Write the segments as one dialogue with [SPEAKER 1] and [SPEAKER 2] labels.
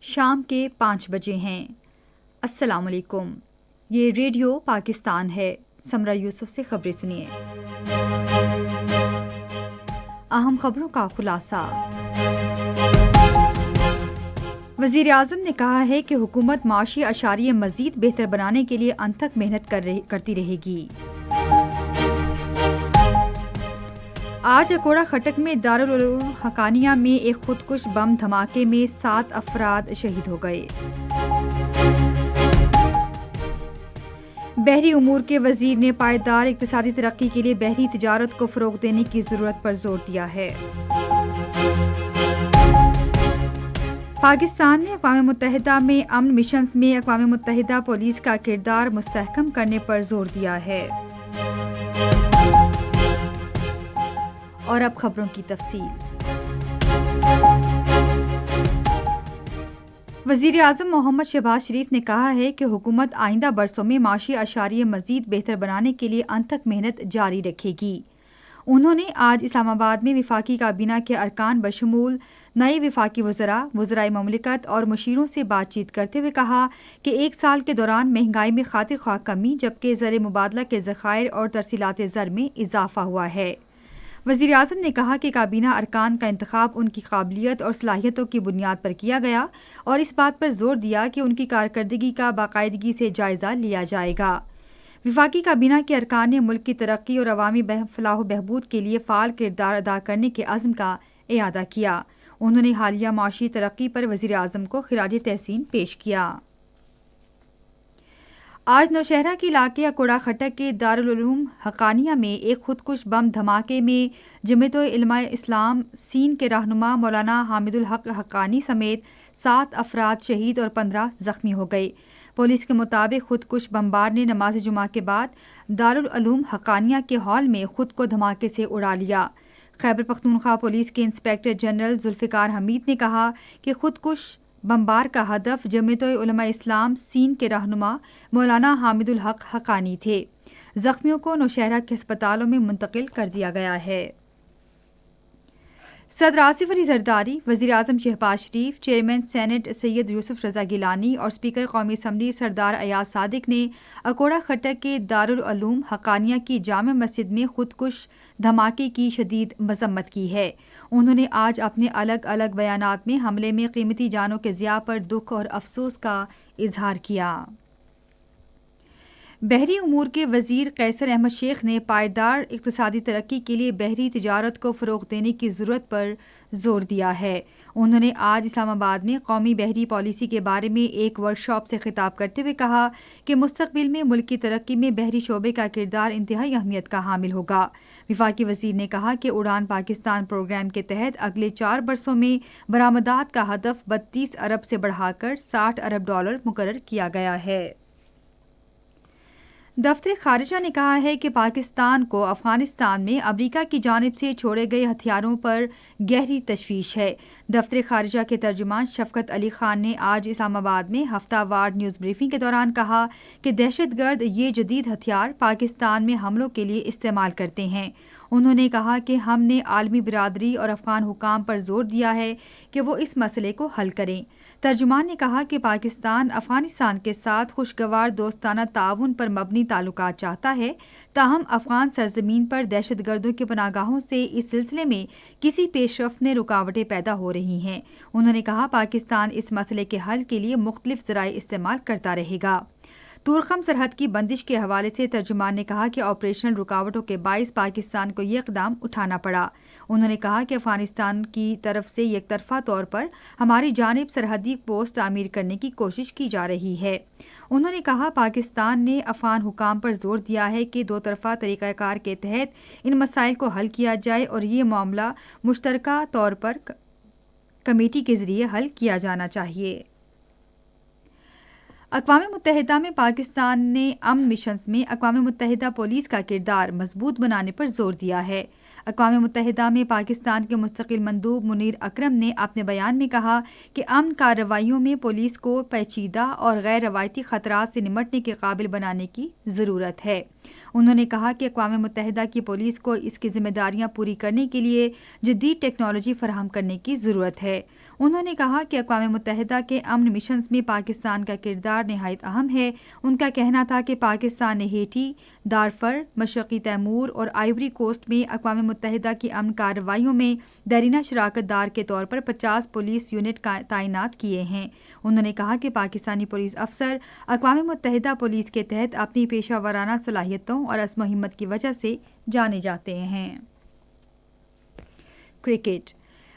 [SPEAKER 1] شام کے 5 بجے ہیں۔ السلام علیکم، یہ ریڈیو پاکستان ہے۔ سمرہ یوسف سے خبریں سنیے۔ اہم خبروں کا خلاصہ۔ وزیر اعظم نے کہا ہے کہ حکومت معاشی اشاریہ مزید بہتر بنانے کے لیے انتھک محنت کرتی رہے گی۔ آج اکوڑہ خٹک میں دارالعلوم حقانیہ میں ایک خودکش بم دھماکے میں 7 افراد شہید ہو گئے۔ بحری امور کے وزیر نے پائیدار اقتصادی ترقی کے لیے بحری تجارت کو فروغ دینے کی ضرورت پر زور دیا ہے۔ پاکستان نے اقوام متحدہ میں امن مشنز میں اقوام متحدہ پولیس کا کردار مستحکم کرنے پر زور دیا ہے۔ اور اب خبروں کی تفصیل۔ وزیر اعظم محمد شہباز شریف نے کہا ہے کہ حکومت آئندہ برسوں میں معاشی اشاریہ مزید بہتر بنانے کے لیے انتھک محنت جاری رکھے گی۔ انہوں نے آج اسلام آباد میں وفاقی کابینہ کے ارکان بشمول نئے وفاقی وزراء، وزرائے مملکت اور مشیروں سے بات چیت کرتے ہوئے کہا کہ 1 سال کے دوران مہنگائی میں خاطر خواہ کمی، جبکہ زر مبادلہ کے ذخائر اور ترسیلات زر میں اضافہ ہوا ہے۔ وزیر اعظم نے کہا کہ کابینہ ارکان کا انتخاب ان کی قابلیت اور صلاحیتوں کی بنیاد پر کیا گیا اور اس بات پر زور دیا کہ ان کی کارکردگی کا باقاعدگی سے جائزہ لیا جائے گا۔ وفاقی کابینہ کے ارکان نے ملک کی ترقی اور عوامی فلاح و بہبود کے لیے فعال کردار ادا کرنے کے عزم کا اعادہ کیا۔ انہوں نے حالیہ معاشی ترقی پر وزیر اعظم کو خراج تحسین پیش کیا۔ آج نوشہرہ کے علاقے اکوڑہ خٹک کے دارالعلوم حقانیہ میں ایک خودکش بم دھماکے میں جمعیت علماء اسلام سین کے رہنما مولانا حامد الحق حقانی سمیت 7 افراد شہید اور 15 زخمی ہو گئے۔ پولیس کے مطابق خودکش بمبار نے نماز جمعہ کے بعد دارالعلوم حقانیہ کے ہال میں خود کو دھماکے سے اڑا لیا۔ خیبر پختونخوا پولیس کے انسپکٹر جنرل ذوالفقار حمید نے کہا کہ خودکش بمبار کا ہدف جمعیت علماء اسلام سین کے رہنما مولانا حامد الحق حقانی تھے۔ زخمیوں کو نوشہرہ کے ہسپتالوں میں منتقل کر دیا گیا ہے۔ صدر آصف علی زرداری، وزیر اعظم شہباز شریف، چیئرمین سینٹ سید یوسف رضا گیلانی اور اسپیکر قومی اسمبلی سردار ایاز صادق نے اکوڑہ خٹک کے دارالعلوم حقانیہ کی جامع مسجد میں خودکش دھماکے کی شدید مذمت کی ہے۔ انہوں نے آج اپنے الگ الگ بیانات میں حملے میں قیمتی جانوں کے ضیاع پر دکھ اور افسوس کا اظہار کیا۔ بحری امور کے وزیر قیصر احمد شیخ نے پائیدار اقتصادی ترقی کے لیے بحری تجارت کو فروغ دینے کی ضرورت پر زور دیا ہے۔ انہوں نے آج اسلام آباد میں قومی بحری پالیسی کے بارے میں ایک ورکشاپ سے خطاب کرتے ہوئے کہا کہ مستقبل میں ملک کی ترقی میں بحری شعبے کا کردار انتہائی اہمیت کا حامل ہوگا۔ وفاقی وزیر نے کہا کہ اڑان پاکستان پروگرام کے تحت اگلے 4 برسوں میں برآمدات کا ہدف 32 ارب سے بڑھا کر $60 ارب مقرر کیا گیا ہے۔ دفتر خارجہ نے کہا ہے کہ پاکستان کو افغانستان میں امریکہ کی جانب سے چھوڑے گئے ہتھیاروں پر گہری تشویش ہے۔ دفتر خارجہ کے ترجمان شفقت علی خان نے آج اسلام آباد میں ہفتہ وار نیوز بریفنگ کے دوران کہا کہ دہشت گرد یہ جدید ہتھیار پاکستان میں حملوں کے لیے استعمال کرتے ہیں۔ انہوں نے کہا کہ ہم نے عالمی برادری اور افغان حکام پر زور دیا ہے کہ وہ اس مسئلے کو حل کریں۔ ترجمان نے کہا کہ پاکستان افغانستان کے ساتھ خوشگوار دوستانہ تعاون پر مبنی تعلقات چاہتا ہے، تاہم افغان سرزمین پر دہشت گردوں کے پناہ گاہوں سے اس سلسلے میں کسی پیش رفت میں رکاوٹیں پیدا ہو رہی ہیں۔ انہوں نے کہا پاکستان اس مسئلے کے حل کے لیے مختلف ذرائع استعمال کرتا رہے گا۔ تورخم سرحد کی بندش کے حوالے سے ترجمان نے کہا کہ آپریشنل رکاوٹوں کے باعث پاکستان کو یہ اقدام اٹھانا پڑا۔ انہوں نے کہا کہ افغانستان کی طرف سے یک طرفہ طور پر ہماری جانب سرحدی پوسٹ تعمیر کرنے کی کوشش کی جا رہی ہے۔ انہوں نے کہا پاکستان نے افغان حکام پر زور دیا ہے کہ 2 طرفہ طریقہ کار کے تحت ان مسائل کو حل کیا جائے اور یہ معاملہ مشترکہ طور پر کمیٹی کے ذریعے حل کیا جانا چاہیے۔ اقوام متحدہ میں پاکستان نے امن مشنز میں اقوام متحدہ پولیس کا کردار مضبوط بنانے پر زور دیا ہے۔ اقوام متحدہ میں پاکستان کے مستقل مندوب منیر اکرم نے اپنے بیان میں کہا کہ امن کارروائیوں میں پولیس کو پیچیدہ اور غیر روایتی خطرات سے نمٹنے کے قابل بنانے کی ضرورت ہے۔ انہوں نے کہا کہ اقوام متحدہ کی پولیس کو اس کی ذمہ داریاں پوری کرنے کے لیے جدید ٹیکنالوجی فراہم کرنے کی ضرورت ہے۔ انہوں نے کہا کہ اقوام متحدہ کے امن مشنز میں پاکستان کا کردار نہایت اہم ہے۔ ان کا کہنا تھا کہ پاکستان نے ہیٹی، دارفر، مشرقی تیمور اور آئیوری کوسٹ میں اقوام متحدہ کی امن کارروائیوں میں دیرینہ شراکت دار کے طور پر 50 پولیس یونٹ تعینات کیے ہیں۔ انہوں نے کہا کہ پاکستانی پولیس افسر اقوام متحدہ پولیس کے تحت اپنی پیشہ ورانہ صلاحیتوں اور عزم و ہمت کی وجہ سے جانے جاتے ہیں۔ کرکٹ۔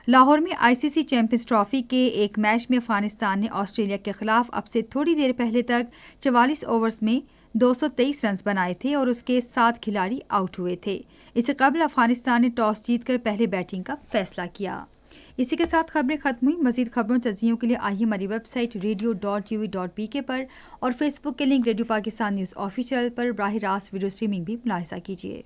[SPEAKER 1] لاہور میں آئی سی سی چیمپئنز ٹرافی کے ایک میچ میں افغانستان نے آسٹریلیا کے خلاف اب سے تھوڑی دیر پہلے تک 44 اوورز میں 223 رنز بنائے تھے اور اس کے 7 کھلاڑی آؤٹ ہوئے تھے۔ اس سے قبل افغانستان نے ٹاس جیت کر پہلے بیٹنگ کا فیصلہ کیا۔ اسی کے ساتھ خبریں ختم ہوئی۔ مزید خبروں تجزیوں کے لیے آئیے ہماری ویب سائٹ radio.gov.pk پر اور فیس بک کے link radio Pakistan news official پر براہ راست ویڈیو اسٹریمنگ بھی ملاحظہ کیجیے۔